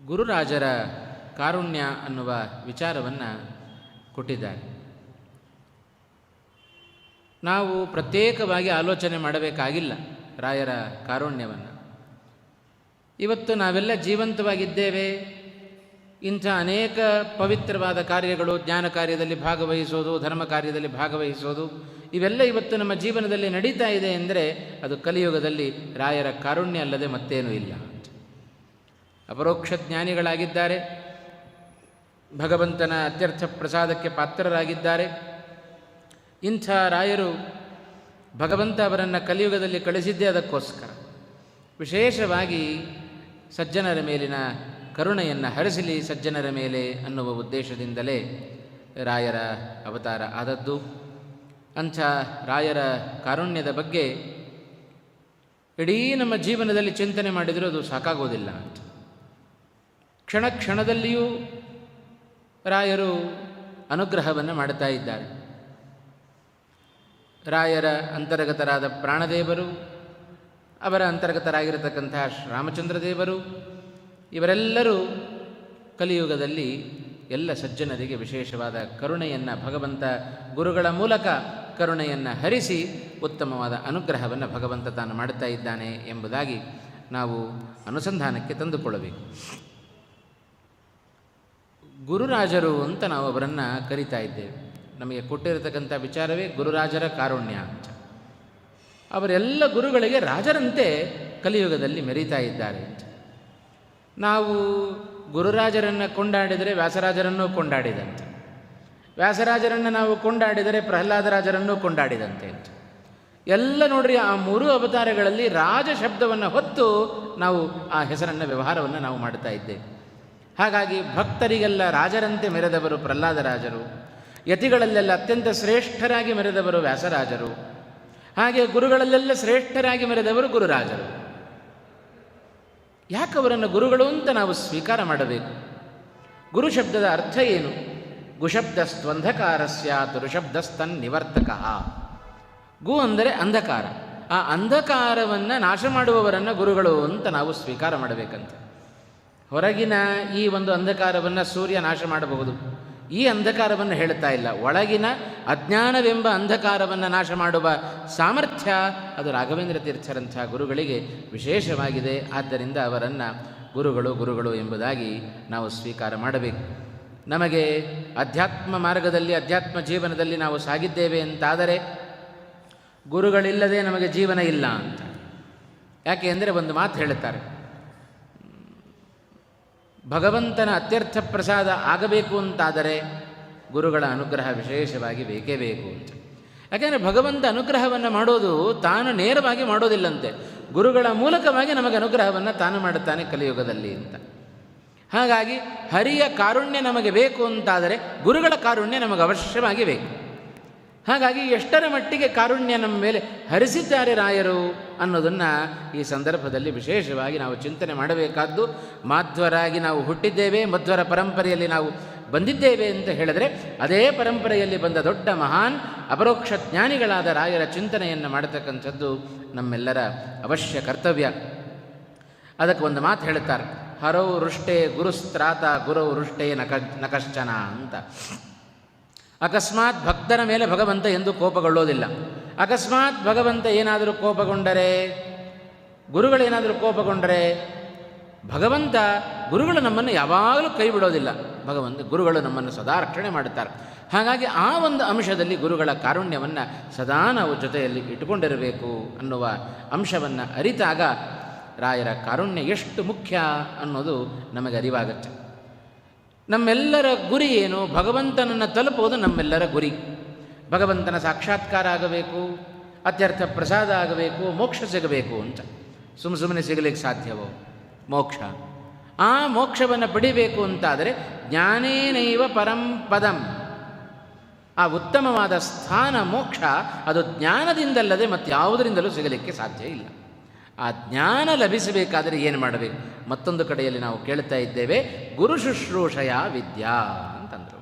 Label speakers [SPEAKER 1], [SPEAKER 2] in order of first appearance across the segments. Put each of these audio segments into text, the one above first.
[SPEAKER 1] ಗುರುರಾಜರ ಕಾರುಣ್ಯ ಅನ್ನುವ ವಿಚಾರವನ್ನು ಕೊಟ್ಟಿದ್ದಾರೆ. ನಾವು ಪ್ರತ್ಯೇಕವಾಗಿ ಆಲೋಚನೆ ಮಾಡಬೇಕಾಗಿಲ್ಲ ರಾಯರ ಕಾರುಣ್ಯವನ್ನು. ಇವತ್ತು ನಾವೆಲ್ಲ ಜೀವಂತವಾಗಿದ್ದೇವೆ. ಇಂಥ ಅನೇಕ ಪವಿತ್ರವಾದ ಕಾರ್ಯಗಳು, ಜ್ಞಾನ ಕಾರ್ಯದಲ್ಲಿ ಭಾಗವಹಿಸೋದು, ಧರ್ಮ ಕಾರ್ಯದಲ್ಲಿ ಭಾಗವಹಿಸೋದು, ಇವೆಲ್ಲ ಇವತ್ತು ನಮ್ಮ ಜೀವನದಲ್ಲಿ ನಡೀತಾ ಇದೆ ಎಂದರೆ ಅದು ಕಲಿಯುಗದಲ್ಲಿ ರಾಯರ ಕಾರುಣ್ಯ ಅಲ್ಲದೆ ಮತ್ತೇನೂ ಇಲ್ಲ. ಅಪರೋಕ್ಷ ಜ್ಞಾನಿಗಳಾಗಿದ್ದಾರೆ, ಭಗವಂತನ ಅತ್ಯರ್ಥ ಪ್ರಸಾದಕ್ಕೆ ಪಾತ್ರರಾಗಿದ್ದಾರೆ. ಇಂಥ ರಾಯರು, ಭಗವಂತ ಅವರನ್ನು ಕಲಿಯುಗದಲ್ಲಿ ಕಳಿಸಿದ್ದೇ ಅದಕ್ಕೋಸ್ಕರ. ವಿಶೇಷವಾಗಿ ಸಜ್ಜನರ ಮೇಲಿನ ಕರುಣೆಯನ್ನು ಹರಿಸಲಿ ಸಜ್ಜನರ ಮೇಲೆ ಅನ್ನುವ ಉದ್ದೇಶದಿಂದಲೇ ರಾಯರ ಅವತಾರ ಆದದ್ದು. ಅಂಥ ರಾಯರ ಕಾರುಣ್ಯದ ಬಗ್ಗೆ ಇಡೀ ನಮ್ಮ ಜೀವನದಲ್ಲಿ ಚಿಂತನೆ ಮಾಡಿದರೂ ಅದು ಸಾಕಾಗೋದಿಲ್ಲ ಅಂತ. ಕ್ಷಣ ಕ್ಷಣದಲ್ಲಿಯೂ ರಾಯರು ಅನುಗ್ರಹವನ್ನು ಮಾಡುತ್ತಾ ಇದ್ದಾರೆ. ರಾಯರ ಅಂತರ್ಗತರಾದ ಪ್ರಾಣದೇವರು, ಅವರ ಅಂತರ್ಗತರಾಗಿರತಕ್ಕಂಥ ಶ್ರೀರಾಮಚಂದ್ರ ದೇವರು, ಇವರೆಲ್ಲರೂ ಕಲಿಯುಗದಲ್ಲಿ ಎಲ್ಲ ಸಜ್ಜನರಿಗೆ ವಿಶೇಷವಾದ ಕರುಣೆಯನ್ನು, ಭಗವಂತ ಗುರುಗಳ ಮೂಲಕ ಕರುಣೆಯನ್ನು ಹರಿಸಿ ಉತ್ತಮವಾದ ಅನುಗ್ರಹವನ್ನು ಭಗವಂತ ತಾನು ಮಾಡುತ್ತಾ ಇದ್ದಾನೆ ಎಂಬುದಾಗಿ ನಾವು ಅನುಸಂಧಾನಕ್ಕೆ ತಂದುಕೊಳ್ಳಬೇಕು. ಗುರುರಾಜರು ಅಂತ ನಾವು ಅವರನ್ನು ಕರಿತಾ ಇದ್ದೇವೆ. ನಮಗೆ ಕೊಟ್ಟಿರತಕ್ಕಂಥ ವಿಚಾರವೇ ಗುರುರಾಜರ ಕಾರುಣ್ಯ ಅಂತ. ಅವರೆಲ್ಲ ಗುರುಗಳಿಗೆ ರಾಜರಂತೆ ಕಲಿಯುಗದಲ್ಲಿ ಮೆರೀತಾ ಇದ್ದಾರೆ ಅಂತ. ನಾವು ಗುರುರಾಜರನ್ನು ಕೊಂಡಾಡಿದರೆ ವ್ಯಾಸರಾಜರನ್ನೂ ಕೊಂಡಾಡಿದಂತೆ, ವ್ಯಾಸರಾಜರನ್ನು ನಾವು ಕೊಂಡಾಡಿದರೆ ಪ್ರಹ್ಲಾದರಾಜರನ್ನೂ ಕೊಂಡಾಡಿದಂತೆ ಅಂತ. ಎಲ್ಲ ನೋಡ್ರಿ, ಆ ಮೂರು ಅವತಾರಗಳಲ್ಲಿ ರಾಜ ಶಬ್ದವನ್ನು ಹೊತ್ತು ನಾವು ಆ ಹೆಸರನ್ನು, ವ್ಯವಹಾರವನ್ನು ನಾವು ಮಾಡ್ತಾ ಇದ್ದೇವೆ. ಹಾಗಾಗಿ ಭಕ್ತರಿಗೆಲ್ಲ ರಾಜರಂತೆ ಮೆರೆದವರು ಪ್ರಹ್ಲಾದರಾಜರು, ಯತಿಗಳಲ್ಲೆಲ್ಲ ಅತ್ಯಂತ ಶ್ರೇಷ್ಠರಾಗಿ ಮೆರೆದವರು ವ್ಯಾಸರಾಜರು, ಹಾಗೆ ಗುರುಗಳಲ್ಲೆಲ್ಲ ಶ್ರೇಷ್ಠರಾಗಿ ಮೆರೆದವರು ಗುರುರಾಜರು. ಯಾಕೆ ಅವರನ್ನು ಗುರುಗಳು ಅಂತ ನಾವು ಸ್ವೀಕಾರ ಮಾಡಬೇಕು? ಗುರು ಶಬ್ದದ ಅರ್ಥ ಏನು? ಗುಶಬ್ದಸ್ತ್ವಂಧಕಾರಸ್ಯಾತ್ ಋಷಬ್ದಸ್ತನ್ನಿವರ್ತಕ. ಗು ಅಂದರೆ ಅಂಧಕಾರ. ಆ ಅಂಧಕಾರವನ್ನು ನಾಶ ಮಾಡುವವರನ್ನು ಗುರುಗಳು ಅಂತ ನಾವು ಸ್ವೀಕಾರ ಮಾಡಬೇಕಂತ. ಹೊರಗಿನ ಈ ಒಂದು ಅಂಧಕಾರವನ್ನು ಸೂರ್ಯ ನಾಶ ಮಾಡಬಹುದು, ಈ ಅಂಧಕಾರವನ್ನು ಹೇಳುತ್ತಾ ಇಲ್ಲ. ಒಳಗಿನ ಅಜ್ಞಾನವೆಂಬ ಅಂಧಕಾರವನ್ನು ನಾಶ ಮಾಡುವ ಸಾಮರ್ಥ್ಯ ಅದು ರಾಘವೇಂದ್ರ ತೀರ್ಥರಂಥ ಗುರುಗಳಿಗೆ ವಿಶೇಷವಾಗಿದೆ. ಆದ್ದರಿಂದ ಅವರನ್ನು ಗುರುಗಳು ಎಂಬುದಾಗಿ ನಾವು ಸ್ವೀಕಾರ ಮಾಡಬೇಕು. ನಮಗೆ ಅಧ್ಯಾತ್ಮ ಮಾರ್ಗದಲ್ಲಿ, ಅಧ್ಯಾತ್ಮ ಜೀವನದಲ್ಲಿ ನಾವು ಸಾಗಿದ್ದೇವೆ ಅಂತಾದರೆ ಗುರುಗಳಿಲ್ಲದೆ ನಮಗೆ ಜೀವನ ಇಲ್ಲ ಅಂತ. ಯಾಕೆ ಅಂದರೆ ಒಂದು ಮಾತು ಹೇಳುತ್ತಾರೆ, ಭಗವಂತನ ಅತ್ಯರ್ಥ ಪ್ರಸಾದ ಆಗಬೇಕು ಅಂತಾದರೆ ಗುರುಗಳ ಅನುಗ್ರಹ ವಿಶೇಷವಾಗಿ ಬೇಕೇ ಬೇಕು ಅಂತ. ಯಾಕೆಂದರೆ ಭಗವಂತ ಅನುಗ್ರಹವನ್ನು ಮಾಡೋದು ತಾನು ನೇರವಾಗಿ ಮಾಡೋದಿಲ್ಲಂತೆ, ಗುರುಗಳ ಮೂಲಕವಾಗಿ ನಮಗೆ ಅನುಗ್ರಹವನ್ನು ತಾನು ಮಾಡುತ್ತಾನೆ ಕಲಿಯುಗದಲ್ಲಿ ಅಂತ. ಹಾಗಾಗಿ ಹರಿಯ ಕಾರುಣ್ಯ ನಮಗೆ ಬೇಕು ಅಂತಾದರೆ ಗುರುಗಳ ಕಾರುಣ್ಯ ನಮಗೆ ಅವಶ್ಯವಾಗಿ ಬೇಕು. ಹಾಗಾಗಿ ಎಷ್ಟರ ಮಟ್ಟಿಗೆ ಕಾರುಣ್ಯ ನಮ್ಮ ಮೇಲೆ ಹರಿಸಿದ್ದಾರೆ ರಾಯರು ಅನ್ನೋದನ್ನು ಈ ಸಂದರ್ಭದಲ್ಲಿ ವಿಶೇಷವಾಗಿ ನಾವು ಚಿಂತನೆ ಮಾಡಬೇಕಾದ್ದು. ಮಾಧ್ವರಾಗಿ ನಾವು ಹುಟ್ಟಿದ್ದೇವೆ, ಮಧ್ವರ ಪರಂಪರೆಯಲ್ಲಿ ನಾವು ಬಂದಿದ್ದೇವೆ ಅಂತ ಹೇಳಿದ್ರೆ ಅದೇ ಪರಂಪರೆಯಲ್ಲಿ ಬಂದ ದೊಡ್ಡ ಮಹಾನ್ ಅಪರೋಕ್ಷ ಜ್ಞಾನಿಗಳಾದ ರಾಯರ ಚಿಂತನೆಯನ್ನು ಮಾಡತಕ್ಕಂಥದ್ದು ನಮ್ಮೆಲ್ಲರ ಅವಶ್ಯ ಕರ್ತವ್ಯ. ಅದಕ್ಕೆ ಒಂದು ಮಾತು ಹೇಳುತ್ತಾರೆ, ಹರೌ ರುಷ್ಟೇ ಗುರುಸ್ತ್ರಾತ ಗುರೌ ರುಷ್ಟೇ ನಕಶ್ಚನ ಅಂತ. ಅಕಸ್ಮಾತ್ ಭಕ್ತರ ಮೇಲೆ ಭಗವಂತ ಎಂದು ಕೋಪಗೊಳ್ಳೋದಿಲ್ಲ. ಅಕಸ್ಮಾತ್ ಭಗವಂತ ಏನಾದರೂ ಕೋಪಗೊಂಡರೆ, ಗುರುಗಳೇನಾದರೂ ಕೋಪಗೊಂಡರೆ, ಭಗವಂತ ಗುರುಗಳು ನಮ್ಮನ್ನು ಯಾವಾಗಲೂ ಕೈ ಬಿಡೋದಿಲ್ಲ. ಗುರುಗಳು ನಮ್ಮನ್ನು ಸದಾ ರಕ್ಷಣೆ ಮಾಡುತ್ತಾರೆ. ಹಾಗಾಗಿ ಆ ಒಂದು ಅಂಶದಲ್ಲಿ ಗುರುಗಳ ಕಾರುಣ್ಯವನ್ನು ಸದಾ ನಾವು ಜೊತೆಯಲ್ಲಿ ಇಟ್ಟುಕೊಂಡಿರಬೇಕು ಅನ್ನುವ ಅಂಶವನ್ನು ಅರಿತಾಗ ರಾಯರ ಕಾರುಣ್ಯ ಎಷ್ಟು ಮುಖ್ಯ ಅನ್ನೋದು ನಮಗೆ ಅರಿವಾಗುತ್ತೆ. ನಮ್ಮೆಲ್ಲರ ಗುರಿ ಏನು? ಭಗವಂತನನ್ನು ತಲುಪುವುದು ನಮ್ಮೆಲ್ಲರ ಗುರಿ. ಭಗವಂತನ ಸಾಕ್ಷಾತ್ಕಾರ ಆಗಬೇಕು, ಅತ್ಯರ್ಥ ಪ್ರಸಾದ ಆಗಬೇಕು, ಮೋಕ್ಷ ಸಿಗಬೇಕು ಅಂತ. ಸುಮ್ಮನೆ ಸಿಗಲಿಕ್ಕೆ ಸಾಧ್ಯವೋ ಮೋಕ್ಷ? ಆ ಮೋಕ್ಷವನ್ನು ಪಡಿಬೇಕು ಅಂತಾದರೆ ಜ್ಞಾನೇನೈವ ಪರಂಪದಂ, ಆ ಉತ್ತಮವಾದ ಸ್ಥಾನ ಮೋಕ್ಷ ಅದು ಜ್ಞಾನದಿಂದಲ್ಲದೆ ಮತ್ತಾವುದರಿಂದಲೂ ಸಿಗಲಿಕ್ಕೆ ಸಾಧ್ಯ ಇಲ್ಲ. ಆ ಜ್ಞಾನ ಲಭಿಸಬೇಕಾದರೆ ಏನು ಮಾಡಬೇಕು? ಮತ್ತೊಂದು ಕಡೆಯಲ್ಲಿ ನಾವು ಕೇಳ್ತಾ ಇದ್ದೇವೆ, ಗುರು ಶುಶ್ರೂಷೆಯ ವಿದ್ಯಾ ಅಂತಂದರು.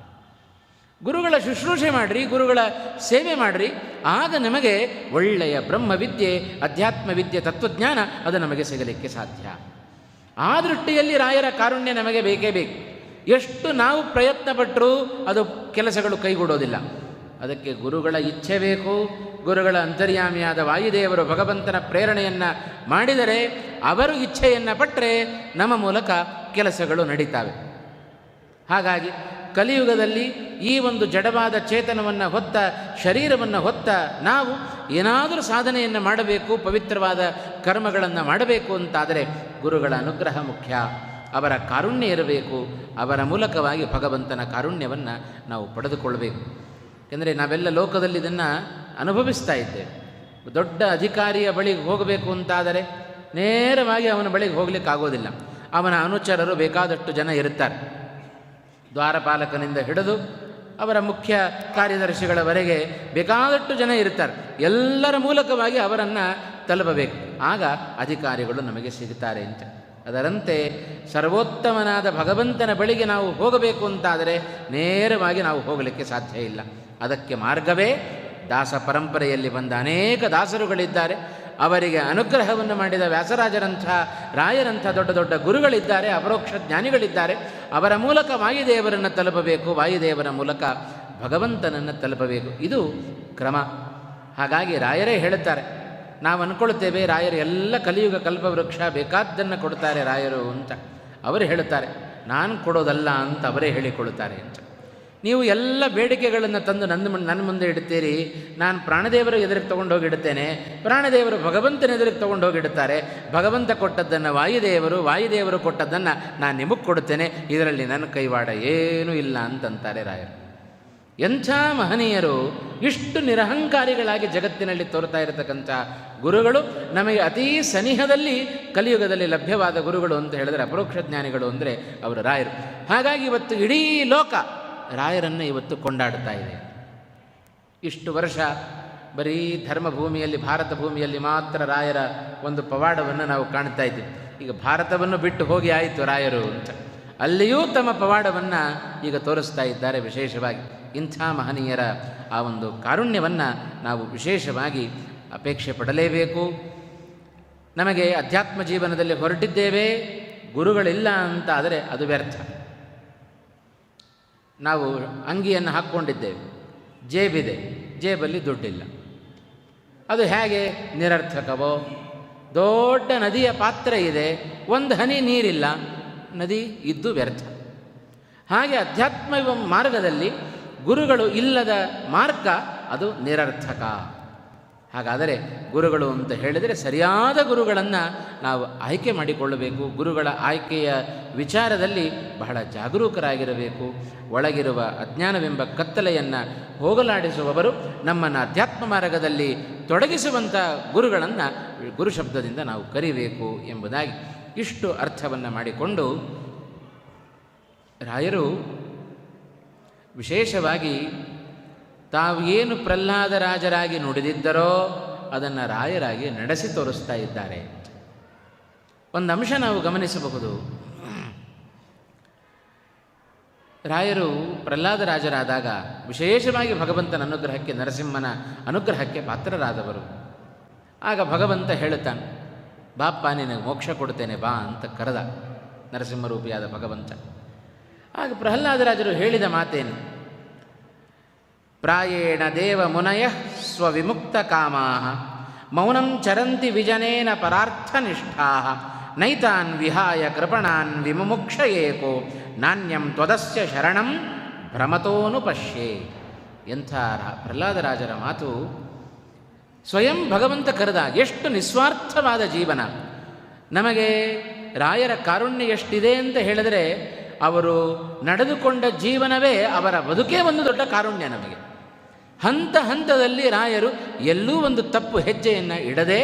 [SPEAKER 1] ಗುರುಗಳ ಶುಶ್ರೂಷೆ ಮಾಡಿರಿ, ಗುರುಗಳ ಸೇವೆ ಮಾಡಿರಿ, ಆಗ ನಮಗೆ ಒಳ್ಳೆಯ ಬ್ರಹ್ಮವಿದ್ಯೆ, ಅಧ್ಯಾತ್ಮ ವಿದ್ಯೆ, ತತ್ವಜ್ಞಾನ ಅದು ನಮಗೆ ಸಿಗಲಿಕ್ಕೆ ಸಾಧ್ಯ. ಆ ದೃಷ್ಟಿಯಲ್ಲಿ ರಾಯರ ಕಾರುಣ್ಯ ನಮಗೆ ಬೇಕೇ ಬೇಕು. ಎಷ್ಟು ನಾವು ಪ್ರಯತ್ನ ಪಟ್ಟರೂ ಅದು ಕೆಲಸಗಳು ಕೈಗೂಡೋದಿಲ್ಲ. ಅದಕ್ಕೆ ಗುರುಗಳ ಇಚ್ಛೆ ಬೇಕು. ಗುರುಗಳ ಅಂತರ್ಯಾಮಿಯಾದ ವಾಯುದೇವರು ಭಗವಂತನ ಪ್ರೇರಣೆಯನ್ನು ಮಾಡಿದರೆ, ಅವರು ಇಚ್ಛೆಯನ್ನು ಪಟ್ಟರೆ ನಮ್ಮ ಮೂಲಕ ಕೆಲಸಗಳು ನಡೀತಾವೆ. ಹಾಗಾಗಿ ಕಲಿಯುಗದಲ್ಲಿ ಈ ಒಂದು ಜಡವಾದ ಚೇತನವನ್ನು ಹೊತ್ತ, ಶರೀರವನ್ನು ಹೊತ್ತ ನಾವು ಏನಾದರೂ ಸಾಧನೆಯನ್ನು ಮಾಡಬೇಕು, ಪವಿತ್ರವಾದ ಕರ್ಮಗಳನ್ನು ಮಾಡಬೇಕು ಅಂತಾದರೆ ಗುರುಗಳ ಅನುಗ್ರಹ ಮುಖ್ಯ. ಅವರ ಕಾರುಣ್ಯ ಇರಬೇಕು. ಅವರ ಮೂಲಕವಾಗಿ ಭಗವಂತನ ಕಾರುಣ್ಯವನ್ನು ನಾವು ಪಡೆದುಕೊಳ್ಳಬೇಕು. ಏಕೆಂದರೆ ನಾವೆಲ್ಲ ಲೋಕದಲ್ಲಿ ಇದನ್ನು ಅನುಭವಿಸ್ತಾ ಇದ್ದೇವೆ. ದೊಡ್ಡ ಅಧಿಕಾರಿಯ ಬಳಿಗೆ ಹೋಗಬೇಕು ಅಂತಾದರೆ ನೇರವಾಗಿ ಅವನ ಬಳಿಗೆ ಹೋಗಲಿಕ್ಕಾಗೋದಿಲ್ಲ. ಅವನ ಅನುಚರರು ಬೇಕಾದಷ್ಟು ಜನ ಇರುತ್ತಾರೆ. ದ್ವಾರಪಾಲಕನಿಂದ ಹಿಡಿದು ಅವರ ಮುಖ್ಯ ಕಾರ್ಯದರ್ಶಿಗಳವರೆಗೆ ಬೇಕಾದಷ್ಟು ಜನ ಇರ್ತಾರೆ. ಎಲ್ಲರ ಮೂಲಕವಾಗಿ ಅವರನ್ನು ತಲುಪಬೇಕು. ಆಗ ಅಧಿಕಾರಿಗಳು ನಮಗೆ ಸಿಗುತ್ತಾರೆ ಅಂತ. ಅದರಂತೆ ಸರ್ವೋತ್ತಮನಾದ ಭಗವಂತನ ಬಳಿಗೆ ನಾವು ಹೋಗಬೇಕು ಅಂತಾದರೆ ನೇರವಾಗಿ ನಾವು ಹೋಗಲಿಕ್ಕೆ ಸಾಧ್ಯ ಇಲ್ಲ. ಅದಕ್ಕೆ ಮಾರ್ಗವೇ ದಾಸ ಪರಂಪರೆಯಲ್ಲಿ ಬಂದ ಅನೇಕ ದಾಸರುಗಳಿದ್ದಾರೆ. ಅವರಿಗೆ ಅನುಗ್ರಹವನ್ನು ಮಾಡಿದ ವ್ಯಾಸರಾಜರಂಥ, ರಾಯರಂಥ ದೊಡ್ಡ ದೊಡ್ಡ ಗುರುಗಳಿದ್ದಾರೆ, ಅಪರೋಕ್ಷ ಜ್ಞಾನಿಗಳಿದ್ದಾರೆ. ಅವರ ಮೂಲಕ ವಾಯುದೇವರನ್ನು ತಲುಪಬೇಕು, ವಾಯುದೇವರ ಮೂಲಕ ಭಗವಂತನನ್ನು ತಲುಪಬೇಕು. ಇದು ಕ್ರಮ. ಹಾಗಾಗಿ ರಾಯರೇ ಹೇಳುತ್ತಾರೆ. ನಾವು ಅಂದ್ಕೊಳ್ತೇವೆ ರಾಯರು ಎಲ್ಲ ಕಲಿಯುಗ ಕಲ್ಪವೃಕ್ಷ ಬೇಕಾದ್ದನ್ನು ಕೊಡ್ತಾರೆ ರಾಯರು ಅಂತ. ಅವರು ಹೇಳುತ್ತಾರೆ, ನಾನು ಕೊಡೋದಲ್ಲ ಅಂತ ಅವರೇ ಹೇಳಿಕೊಳ್ಳುತ್ತಾರೆ ಅಂತ. ನೀವು ಎಲ್ಲ ಬೇಡಿಕೆಗಳನ್ನು ತಂದು ನನ್ನ ಮುಂದೆ ಇಡುತ್ತೀರಿ. ನಾನು ಪ್ರಾಣದೇವರ ಎದುರಿಗೆ ತೊಗೊಂಡೋಗಿಡುತ್ತೇನೆ, ಪ್ರಾಣದೇವರು ಭಗವಂತನ ಎದುರಿಗೆ ತೊಗೊಂಡೋಗಿಡುತ್ತಾರೆ. ಭಗವಂತ ಕೊಟ್ಟದ್ದನ್ನು ವಾಯುದೇವರು, ವಾಯುದೇವರು ಕೊಟ್ಟದ್ದನ್ನು ನಾನು ನಿಮಗೆ ಕೊಡುತ್ತೇನೆ, ಇದರಲ್ಲಿ ನನ್ನ ಕೈವಾಡ ಏನೂ ಇಲ್ಲ ಅಂತಂತಾರೆ ರಾಯರು. ಎಂಥ ಮಹನೀಯರು! ಇಷ್ಟು ನಿರಹಂಕಾರಿಗಳಾಗಿ ಜಗತ್ತಿನಲ್ಲಿ ತೋರ್ತಾ ಇರತಕ್ಕಂಥ ಗುರುಗಳು ನಮಗೆ ಅತೀ ಸನಿಹದಲ್ಲಿ ಕಲಿಯುಗದಲ್ಲಿ ಲಭ್ಯವಾದ ಗುರುಗಳು ಅಂತ ಹೇಳಿದರೆ ಅಪರೋಕ್ಷ ಜ್ಞಾನಿಗಳು ಅಂದರೆ ಅವರು ರಾಯರು. ಹಾಗಾಗಿ ಇವತ್ತು ಇಡೀ ಲೋಕ ರಾಯರನ್ನು ಇವತ್ತು ಕೊಂಡಾಡ್ತಾ ಇದೆ. ಇಷ್ಟು ವರ್ಷ ಬರೀ ಧರ್ಮಭೂಮಿಯಲ್ಲಿ, ಭಾರತ ಭೂಮಿಯಲ್ಲಿ ಮಾತ್ರ ರಾಯರ ಒಂದು ಪವಾಡವನ್ನು ನಾವು ಕಾಣ್ತಾ ಇದ್ದೀವಿ. ಈಗ ಭಾರತವನ್ನು ಬಿಟ್ಟು ಹೋಗಿ ಆಯಿತು ರಾಯರು ಅಂತ. ಅಲ್ಲಿಯೂ ತಮ್ಮ ಪವಾಡವನ್ನು ಈಗ ತೋರಿಸ್ತಾ ಇದ್ದಾರೆ ವಿಶೇಷವಾಗಿ. ಇಂಥ ಮಹನೀಯರ ಆ ಒಂದು ಕಾರುಣ್ಯವನ್ನು ನಾವು ವಿಶೇಷವಾಗಿ ಅಪೇಕ್ಷೆ ಪಡಲೇಬೇಕು. ನಮಗೆ ಅಧ್ಯಾತ್ಮ ಜೀವನದಲ್ಲಿ ಹೊರಟಿದ್ದೇವೆ, ಗುರುಗಳಿಲ್ಲ ಅಂತ ಆದರೆ ಅದು ವ್ಯರ್ಥ. ನಾವು ಅಂಗಿಯನ್ನು ಹಾಕ್ಕೊಂಡಿದ್ದೇವೆ, ಜೇಬಿದೆ, ಜೇಬಲ್ಲಿ ದುಡ್ಡಿಲ್ಲ, ಅದು ಹೇಗೆ ನಿರರ್ಥಕವೋ? ದೊಡ್ಡ ನದಿಯ ಪಾತ್ರ ಇದೆ, ಒಂದು ಹನಿ ನೀರಿಲ್ಲ, ನದಿ ಇದ್ದು ವ್ಯರ್ಥ. ಹಾಗೆ ಅಧ್ಯಾತ್ಮ ಮಾರ್ಗದಲ್ಲಿ ಗುರುಗಳು ಇಲ್ಲದ ಮಾರ್ಗ ಅದು ನಿರರ್ಥಕ. ಹಾಗಾದರೆ ಗುರುಗಳು ಅಂತ ಹೇಳಿದರೆ ಸರಿಯಾದ ಗುರುಗಳನ್ನು ನಾವು ಆಯ್ಕೆ ಮಾಡಿಕೊಳ್ಳಬೇಕು. ಗುರುಗಳ ಆಯ್ಕೆಯ ವಿಚಾರದಲ್ಲಿ ಬಹಳ ಜಾಗರೂಕರಾಗಿರಬೇಕು. ಒಳಗಿರುವ ಅಜ್ಞಾನವೆಂಬ ಕತ್ತಲೆಯನ್ನು ಹೋಗಲಾಡಿಸುವವರು, ನಮ್ಮನ್ನು ಅಧ್ಯಾತ್ಮ ಮಾರ್ಗದಲ್ಲಿ ತೊಡಗಿಸುವಂಥ ಗುರುಗಳನ್ನು ಗುರು ಶಬ್ದದಿಂದ ನಾವು ಕರಿಬೇಕು ಎಂಬುದಾಗಿ ಇಷ್ಟು ಅರ್ಥವನ್ನು ಮಾಡಿಕೊಂಡು ರಾಯರು ವಿಶೇಷವಾಗಿ ತಾವು ಏನು ಪ್ರಹ್ಲಾದರಾಜರಾಗಿ ನುಡಿದಿದ್ದರೋ ಅದನ್ನು ರಾಯರಾಗಿ ನಡೆಸಿ ತೋರಿಸ್ತಾ ಇದ್ದಾರೆ. ಒಂದು ಅಂಶ ನಾವು ಗಮನಿಸಬಹುದು. ರಾಯರು ಪ್ರಹ್ಲಾದರಾಜರಾದಾಗ ವಿಶೇಷವಾಗಿ ಭಗವಂತನ ಅನುಗ್ರಹಕ್ಕೆ, ನರಸಿಂಹನ ಅನುಗ್ರಹಕ್ಕೆ ಪಾತ್ರರಾದವರು. ಆಗ ಭಗವಂತ ಹೇಳುತ್ತಾನೆ, ಬಾಪ್ಪ ನಿನಗೆ ಮೋಕ್ಷ ಕೊಡ್ತೇನೆ ಬಾ ಅಂತ ಕರೆದ ನರಸಿಂಹರೂಪಿಯಾದ ಭಗವಂತ. ಆಗ ಪ್ರಹ್ಲಾದರಾಜರು ಹೇಳಿದ ಮಾತೇನು? ಪ್ರಾಯೇಣ ದೇವ ಮುನಯ ಸ್ವವಿಮುಕ್ತ ಕಾಮಾ ಮೌನಂ ಚರಂತಿ ವಿಜನೇನ ಪರಾರ್ಥನಿಷ್ಠಾ ನೈತಾನ್ ವಿಹಾಯ ಕೃಪಣಾನ್ ವಿಮುಕ್ಷ ಏಕೋ ನಾಣ್ಯಂ ತ್ವದಸ್ಯ ಶರಣಂ ಭ್ರಮತೋನು ಪಶ್ಯೇ. ಎಂಥ ಪ್ರಹ್ಲಾದರಾಜರ ಮಾತು! ಸ್ವಯಂ ಭಗವಂತ ಕರೆದ ಎಷ್ಟು ನಿಸ್ವಾರ್ಥವಾದ ಜೀವನ! ನಮಗೆ ರಾಯರ ಕಾರುಣ್ಯ ಎಷ್ಟಿದೆ ಅಂತ ಹೇಳಿದರೆ ಅವರು ನಡೆದುಕೊಂಡ ಜೀವನವೇ, ಅವರ ಬದುಕೇ ಒಂದು ದೊಡ್ಡ ಕಾರುಣ್ಯ ನಮಗೆ. ಹಂತ ಹಂತದಲ್ಲಿ ರಾಯರು ಎಲ್ಲೂ ಒಂದು ತಪ್ಪು ಹೆಜ್ಜೆಯನ್ನು ಇಡದೆ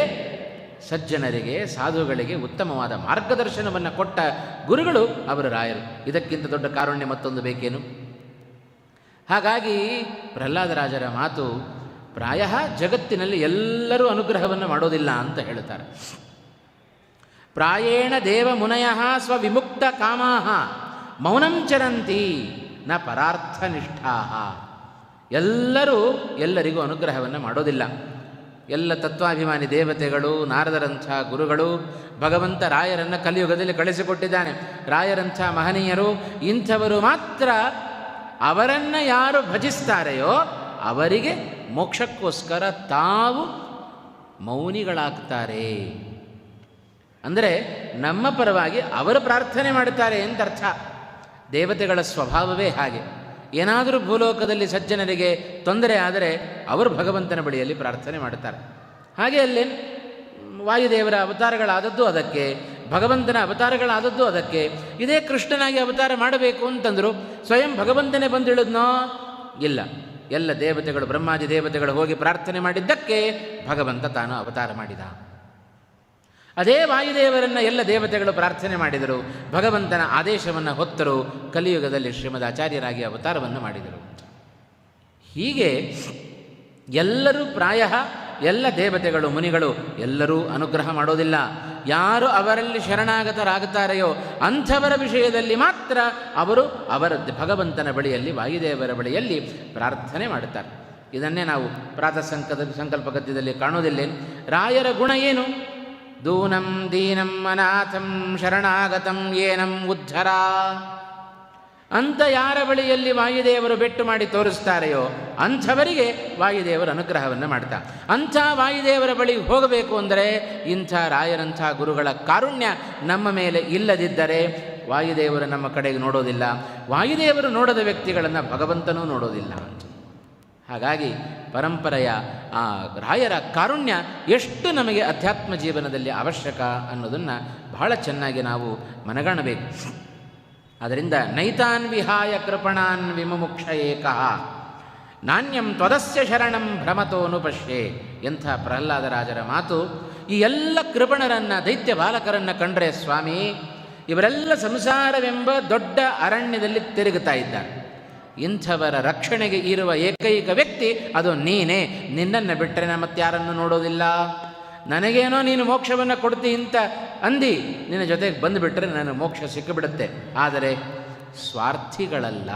[SPEAKER 1] ಸಜ್ಜನರಿಗೆ, ಸಾಧುಗಳಿಗೆ ಉತ್ತಮವಾದ ಮಾರ್ಗದರ್ಶನವನ್ನು ಕೊಟ್ಟ ಗುರುಗಳು ಅವರು ರಾಯರು. ಇದಕ್ಕಿಂತ ದೊಡ್ಡ ಕಾರುಣ್ಯ ಮತ್ತೊಂದು ಬೇಕೇನು? ಹಾಗಾಗಿ ಪ್ರಹ್ಲಾದರಾಜರ ಮಾತು ಪ್ರಾಯ ಜಗತ್ತಿನಲ್ಲಿ ಎಲ್ಲರೂ ಅನುಗ್ರಹವನ್ನು ಮಾಡೋದಿಲ್ಲ ಅಂತ ಹೇಳುತ್ತಾರೆ. ಪ್ರಾಯೇಣ ದೇವ ಮುನಯ ಸ್ವವಿಮುಕ್ತ ಕಾಮಾ ಮೌನಂ ಚರಂತಿ ನ ಪರಾರ್ಥನಿಷ್ಠಾ. ಎಲ್ಲರೂ ಎಲ್ಲರಿಗೂ ಅನುಗ್ರಹವನ್ನು ಮಾಡೋದಿಲ್ಲ. ಎಲ್ಲ ತತ್ವಾಭಿಮಾನಿ ದೇವತೆಗಳು, ನಾರದರಂಥ ಗುರುಗಳು, ಭಗವಂತ ರಾಯರನ್ನು ಕಲಿಯುಗದಲ್ಲಿ ಕಳಿಸಿಕೊಟ್ಟಿದ್ದಾನೆ. ರಾಯರಂಥ ಮಹನೀಯರು, ಇಂಥವರು ಮಾತ್ರ ಅವರನ್ನು ಯಾರು ಭಜಿಸ್ತಾರೆಯೋ ಅವರಿಗೆ ಮೋಕ್ಷಕ್ಕೋಸ್ಕರ ತಾವು ಮೌನಿಗಳಾಗ್ತಾರೆ. ಅಂದರೆ ನಮ್ಮ ಪರವಾಗಿ ಅವರು ಪ್ರಾರ್ಥನೆ ಮಾಡುತ್ತಾರೆ ಅಂತ ಅರ್ಥ. ದೇವತೆಗಳ ಸ್ವಭಾವವೇ ಹಾಗೆ. ಏನಾದರೂ ಭೂಲೋಕದಲ್ಲಿ ಸಜ್ಜನರಿಗೆ ತೊಂದರೆ ಆದರೆ ಅವರು ಭಗವಂತನ ಬಳಿಯಲ್ಲಿ ಪ್ರಾರ್ಥನೆ ಮಾಡುತ್ತಾರೆ. ಹಾಗೆ ಅಲ್ಲಿ ವಾಯುದೇವರ ಅವತಾರಗಳಾದದ್ದು ಅದಕ್ಕೆ, ಭಗವಂತನ ಅವತಾರಗಳಾದದ್ದು ಅದಕ್ಕೆ. ಇದೇ ಕೃಷ್ಣನಾಗಿ ಅವತಾರ ಮಾಡಬೇಕು ಅಂತಂದರು, ಸ್ವಯಂ ಭಗವಂತನೇ ಬಂದಿಳಿದ್ನೋ? ಇಲ್ಲ, ಎಲ್ಲ ದೇವತೆಗಳು, ಬ್ರಹ್ಮಾದಿ ದೇವತೆಗಳು ಹೋಗಿ ಪ್ರಾರ್ಥನೆ ಮಾಡಿದ್ದಕ್ಕೆ ಭಗವಂತ ತಾನು ಅವತಾರ ಮಾಡಿದ. ಅದೇ ವಾಯುದೇವರನ್ನು ಎಲ್ಲ ದೇವತೆಗಳು ಪ್ರಾರ್ಥನೆ ಮಾಡಿದರು, ಭಗವಂತನ ಆದೇಶವನ್ನು ಹೊತ್ತರು, ಕಲಿಯುಗದಲ್ಲಿ ಶ್ರೀಮದ್ ಆಚಾರ್ಯರಾಗಿ ಅವತಾರವನ್ನು ಮಾಡಿದರು. ಹೀಗೆ ಎಲ್ಲರೂ ಪ್ರಾಯ ಎಲ್ಲ ದೇವತೆಗಳು, ಮುನಿಗಳು ಎಲ್ಲರೂ ಅನುಗ್ರಹ ಮಾಡೋದಿಲ್ಲ. ಯಾರು ಅವರಲ್ಲಿ ಶರಣಾಗತರಾಗುತ್ತಾರೆಯೋ ಅಂಥವರ ವಿಷಯದಲ್ಲಿ ಮಾತ್ರ ಅವರು ಅವರ ಭಗವಂತನ ಬಳಿಯಲ್ಲಿ, ವಾಯುದೇವರ ಬಳಿಯಲ್ಲಿ ಪ್ರಾರ್ಥನೆ ಮಾಡುತ್ತಾರೆ. ಇದನ್ನೇ ನಾವು ಪ್ರಾತಃ ಸಂಕಲ್ಪ ಗದ್ಯದಲ್ಲಿ ಕಾಣೋದಿಲ್ಲ. ರಾಯರ ಗುಣ ಏನು? ದೂನಂ ದೀನಂ ಅನಾಥಂ ಶರಣಾಗತಂ ಏನಂ ಉದ್ಧರ ಅಂತ ಯಾರ ಬಳಿಯಲ್ಲಿ ವಾಯುದೇವರು ಬೆಟ್ಟು ಮಾಡಿ ತೋರಿಸ್ತಾರೆಯೋ ಅಂಥವರಿಗೆ ವಾಯುದೇವರು ಅನುಗ್ರಹವನ್ನು ಮಾಡ್ತಾ. ಅಂಥ ವಾಯುದೇವರ ಬಳಿ ಹೋಗಬೇಕು ಅಂದರೆ ಇಂಥ ರಾಯರಂಥ ಗುರುಗಳ ಕಾರುಣ್ಯ ನಮ್ಮ ಮೇಲೆ ಇಲ್ಲದಿದ್ದರೆ ವಾಯುದೇವರು ನಮ್ಮ ಕಡೆಗೆ ನೋಡೋದಿಲ್ಲ. ವಾಯುದೇವರು ನೋಡದ ವ್ಯಕ್ತಿಗಳನ್ನು ಭಗವಂತನೂ ನೋಡೋದಿಲ್ಲ. ಹಾಗಾಗಿ ಪರಂಪರೆಯ ಆ ರಾಯರ ಕಾರುಣ್ಯ ಎಷ್ಟು ನಮಗೆ ಅಧ್ಯಾತ್ಮ ಜೀವನದಲ್ಲಿ ಅವಶ್ಯಕ ಅನ್ನೋದನ್ನು ಬಹಳ ಚೆನ್ನಾಗಿ ನಾವು ಮನಗಾಣಬೇಕು. ಅದರಿಂದ ನೈತಾನ್ ವಿಹಾಯ ಕೃಪಣಾನ್ ವಿಮುಕ್ಷ ಏಕಃ ನಾಣ್ಯಂ ತ್ವದಸ್ಯ ಶರಣಂ ಭ್ರಮತೋನು ಪಶ್ಯೆ. ಎಂಥ ಪ್ರಹ್ಲಾದರಾಜರ ಮಾತು! ಈ ಎಲ್ಲ ಕೃಪಣರನ್ನು, ದೈತ್ಯ ಬಾಲಕರನ್ನು ಕಂಡ್ರೆ ಸ್ವಾಮಿ, ಇವರೆಲ್ಲ ಸಂಸಾರವೆಂಬ ದೊಡ್ಡ ಅರಣ್ಯದಲ್ಲಿ ತಿರುಗುತ್ತಾ ಇದ್ದಾರೆ. ಇಂಥವರ ರಕ್ಷಣೆಗೆ ಇರುವ ಏಕೈಕ ವ್ಯಕ್ತಿ ಅದು ನೀನೇ. ನಿನ್ನನ್ನು ಬಿಟ್ಟರೆ ಮತ್ತಾರನ್ನು ನೋಡೋದಿಲ್ಲ. ನನಗೇನೋ ನೀನು ಮೋಕ್ಷವನ್ನು ಕೊಡ್ತಿ ಅಂತ ಅಂದು ನಿನ್ನ ಜೊತೆಗೆ ಬಂದುಬಿಟ್ರೆ ನನಗೆ ಮೋಕ್ಷ ಸಿಕ್ಕಿಬಿಡುತ್ತೆ. ಆದರೆ ಸ್ವಾರ್ಥಿಗಳಲ್ಲ.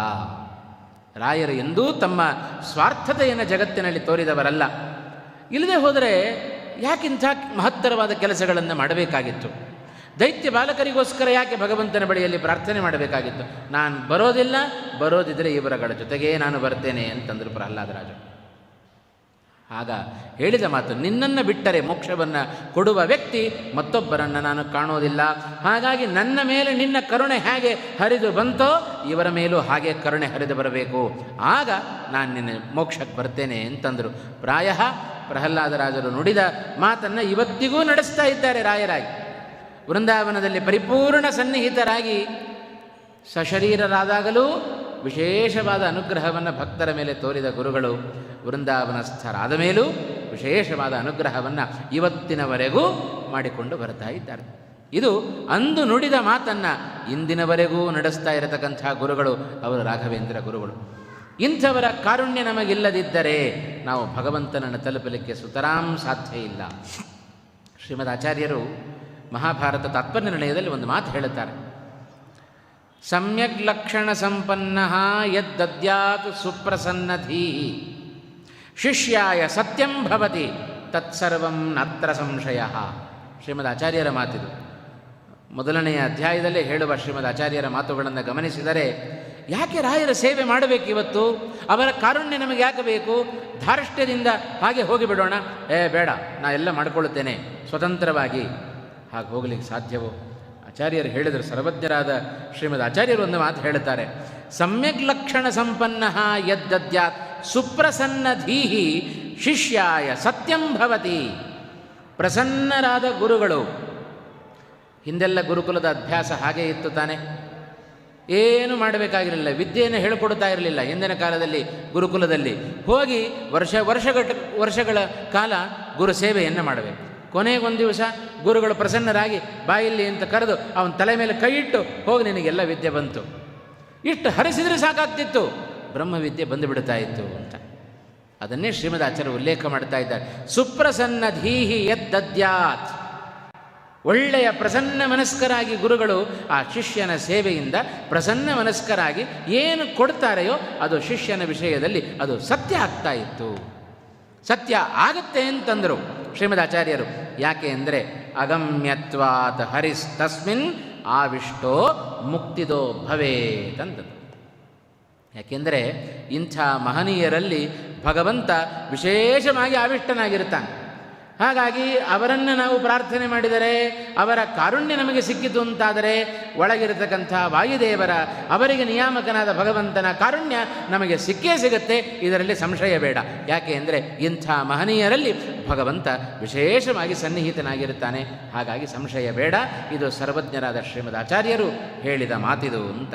[SPEAKER 1] ರಾಯರು ಎಂದೂ ತಮ್ಮ ಸ್ವಾರ್ಥತೆಯನ್ನು ಜಗತ್ತಿನಲ್ಲಿ ತೋರಿದವರಲ್ಲ. ಇಲ್ಲದೆ ಹೋದರೆ ಯಾಕಿಂಥ ಮಹತ್ತರವಾದ ಕೆಲಸಗಳನ್ನು ಮಾಡಬೇಕಾಗಿತ್ತು? ದೈತ್ಯ ಬಾಲಕರಿಗೋಸ್ಕರ ಯಾಕೆ ಭಗವಂತನ ಬಳಿಯಲ್ಲಿ ಪ್ರಾರ್ಥನೆ ಮಾಡಬೇಕಾಗಿತ್ತು? ನಾನು ಬರೋದಿಲ್ಲ, ಬರೋದಿದ್ದರೆ ಇವರಗಳ ಜೊತೆಗೇ ನಾನು ಬರ್ತೇನೆ ಅಂತಂದರು ಪ್ರಹ್ಲಾದರಾಜ. ಆಗ ಹೇಳಿದ ಮಾತು, ನಿನ್ನನ್ನು ಬಿಟ್ಟರೆ ಮೋಕ್ಷವನ್ನು ಕೊಡುವ ವ್ಯಕ್ತಿ ಮತ್ತೊಬ್ಬರನ್ನು ನಾನು ಕಾಣೋದಿಲ್ಲ. ಹಾಗಾಗಿ ನನ್ನ ಮೇಲೆ ನಿನ್ನ ಕರುಣೆ ಹೇಗೆ ಹರಿದು ಬಂತೋ ಇವರ ಮೇಲೂ ಹಾಗೆ ಕರುಣೆ ಹರಿದು ಬರಬೇಕು. ಆಗ ನಾನು ನಿನ್ನ ಮೋಕ್ಷಕ್ಕೆ ಬರ್ತೇನೆ ಅಂತಂದರು. ಪ್ರಾಯ ಪ್ರಹ್ಲಾದರಾಜರು ನುಡಿದ ಮಾತನ್ನು ಇವತ್ತಿಗೂ ನಡೆಸ್ತಾ ಇದ್ದಾರೆ ರಾಯರಾಗಿ. ವೃಂದಾವನದಲ್ಲಿ ಪರಿಪೂರ್ಣ ಸನ್ನಿಹಿತರಾಗಿ ಸಶರೀರರಾದಾಗಲೂ ವಿಶೇಷವಾದ ಅನುಗ್ರಹವನ್ನು ಭಕ್ತರ ಮೇಲೆ ತೋರಿದ ಗುರುಗಳು ವೃಂದಾವನಸ್ಥರಾದ ಮೇಲೂ ವಿಶೇಷವಾದ ಅನುಗ್ರಹವನ್ನು ಇವತ್ತಿನವರೆಗೂ ಮಾಡಿಕೊಂಡು ಬರ್ತಾ ಇದ್ದಾರೆ. ಇದು ಅಂದು ನುಡಿದ ಮಾತನ್ನು ಇಂದಿನವರೆಗೂ ನಡೆಸ್ತಾ ಇರತಕ್ಕಂಥ ಗುರುಗಳು ಅವರು ರಾಘವೇಂದ್ರ ಗುರುಗಳು. ಇಂಥವರ ಕಾರುಣ್ಯ ನಮಗಿಲ್ಲದಿದ್ದರೆ ನಾವು ಭಗವಂತನನ್ನು ತಲುಪಲಿಕ್ಕೆ ಸುತರಾಂ ಸಾಧ್ಯ ಇಲ್ಲ. ಶ್ರೀಮದ್ ಆಚಾರ್ಯರು ಮಹಾಭಾರತ ತಾತ್ಪರ್ಯ ನಿರ್ಣಯದಲ್ಲಿ ಒಂದು ಮಾತು ಹೇಳುತ್ತಾರೆ. ಸಮ್ಯಕ್ ಲಕ್ಷಣ ಸಂಪನ್ನ ಯದ್ದದ್ಯಾತ್ ಸುಪ್ರಸನ್ನಧೀ ಶಿಷ್ಯಾಯ ಸತ್ಯಂ ಭವತಿ ತತ್ಸರ್ವಂ ನಾತ್ರ ಸಂಶಯ. ಶ್ರೀಮದ್ ಆಚಾರ್ಯರ ಮಾತಿದು. ಮೊದಲನೆಯ ಅಧ್ಯಾಯದಲ್ಲೇ ಹೇಳುವ ಶ್ರೀಮದ್ ಆಚಾರ್ಯರ ಮಾತುಗಳನ್ನು ಗಮನಿಸಿದರೆ ಯಾಕೆ ರಾಯರ ಸೇವೆ ಮಾಡಬೇಕು ಇವತ್ತು? ಅವರ ಕಾರುಣ್ಯ ನಮಗೆ ಯಾಕೆ ಬೇಕು? ಧಾರ್ಷ್ಟ್ಯದಿಂದ ಹಾಗೆ ಹೋಗಿಬಿಡೋಣ, ಬೇಡ, ನಾ ಎಲ್ಲ ಮಾಡಿಕೊಳ್ಳುತ್ತೇನೆ ಸ್ವತಂತ್ರವಾಗಿ. ಹಾಗೆ ಹೋಗಲಿಕ್ಕೆ ಸಾಧ್ಯವೋ? ಆಚಾರ್ಯರು ಹೇಳಿದರು, ಸರ್ವಜ್ಞರಾದ ಶ್ರೀಮದ್ ಆಚಾರ್ಯರು ಒಂದು ಮಾತು ಹೇಳುತ್ತಾರೆ. ಸಮ್ಯಕ್ ಲಕ್ಷಣ ಸಂಪನ್ನ ಯದ್ದದ್ಯಾತ್ ಸುಪ್ರಸನ್ನಧೀಹಿ ಶಿಷ್ಯಾಯ ಸತ್ಯಂ ಭವತಿ. ಪ್ರಸನ್ನರಾದ ಗುರುಗಳು. ಹಿಂದೆಲ್ಲ ಗುರುಕುಲದ ಅಭ್ಯಾಸ ಹಾಗೇ ಇತ್ತು ತಾನೆ. ಏನು ಮಾಡಬೇಕಾಗಿರಲಿಲ್ಲ, ವಿದ್ಯೆಯನ್ನು ಹೇಳಿಕೊಡ್ತಾ ಇರಲಿಲ್ಲ. ಹಿಂದಿನ ಕಾಲದಲ್ಲಿ ಗುರುಕುಲದಲ್ಲಿ ಹೋಗಿ ವರ್ಷಗಳ ಕಾಲ ಗುರು ಸೇವೆಯನ್ನು ಮಾಡಬೇಕು. ಕೊನೆಗೊಂದು ದಿವಸ ಗುರುಗಳು ಪ್ರಸನ್ನರಾಗಿ ಬಾಯಿಲ್ಲಿ ಅಂತ ಕರೆದು ಅವನ ತಲೆ ಮೇಲೆ ಕೈ ಇಟ್ಟು ಹೋಗಿ ನಿನಗೆಲ್ಲ ವಿದ್ಯೆ ಬಂತು. ಇಷ್ಟು ಹರಿಸಿದರೆ ಸಾಕಾಗ್ತಿತ್ತು, ಬ್ರಹ್ಮವಿದ್ಯೆ ಬಂದುಬಿಡ್ತಾ ಇತ್ತು ಅಂತ. ಅದನ್ನೇ ಶ್ರೀಮದ್ ಆಚಾರ್ಯರು ಉಲ್ಲೇಖ ಮಾಡ್ತಾ ಇದ್ದಾರೆ. ಸುಪ್ರಸನ್ನಧೀಹಿ ಯದ್ದದ್ಯಾತ್. ಒಳ್ಳೆಯ ಪ್ರಸನ್ನ ಮನಸ್ಕರಾಗಿ ಗುರುಗಳು ಆ ಶಿಷ್ಯನ ಸೇವೆಯಿಂದ ಪ್ರಸನ್ನ ಮನಸ್ಕರಾಗಿ ಏನು ಕೊಡ್ತಾರೆಯೋ ಅದು ಶಿಷ್ಯನ ವಿಷಯದಲ್ಲಿ ಅದು ಸತ್ಯ ಆಗ್ತಾ ಇತ್ತು. ಸತ್ಯ ಆಗತ್ತೆ ಅಂತಂದರು ಶ್ರೀಮದ್ ಆಚಾರ್ಯರು. ಯಾಕೆ ಅಂದರೆ ಅಗಮ್ಯತ್ವಾತ್ ಹರಿಸ್ತಸ್ಮಿನ್ ಆವಿಷ್ಟೋ ಮುಕ್ತಿದೋ ಭವೇತ್ ಅಂತಂದು. ಯಾಕೆಂದರೆ ಇಂಥ ಮಹನೀಯರಲ್ಲಿ ಭಗವಂತ ವಿಶೇಷವಾಗಿ ಆವಿಷ್ಟನಾಗಿರ್ತಾನೆ. ಹಾಗಾಗಿ ಅವರನ್ನು ನಾವು ಪ್ರಾರ್ಥನೆ ಮಾಡಿದರೆ, ಅವರ ಕಾರುಣ್ಯ ನಮಗೆ ಸಿಕ್ಕಿತು ಅಂತಾದರೆ, ಒಳಗಿರತಕ್ಕಂಥ ವಾಯುದೇವರ, ಅವರಿಗೆ ನಿಯಾಮಕನಾದ ಭಗವಂತನ ಕಾರುಣ್ಯ ನಮಗೆ ಸಿಕ್ಕೇ ಸಿಗುತ್ತೆ, ಇದರಲ್ಲಿ ಸಂಶಯ ಬೇಡ. ಯಾಕೆ ಅಂದರೆ ಇಂಥ ಮಹನೀಯರಲ್ಲಿ ಭಗವಂತ ವಿಶೇಷವಾಗಿ ಸನ್ನಿಹಿತನಾಗಿರುತ್ತಾನೆ. ಹಾಗಾಗಿ ಸಂಶಯ ಬೇಡ. ಇದು ಸರ್ವಜ್ಞರಾದ ಶ್ರೀಮದ್ ಆಚಾರ್ಯರು ಹೇಳಿದ ಮಾತಿದು ಅಂತ.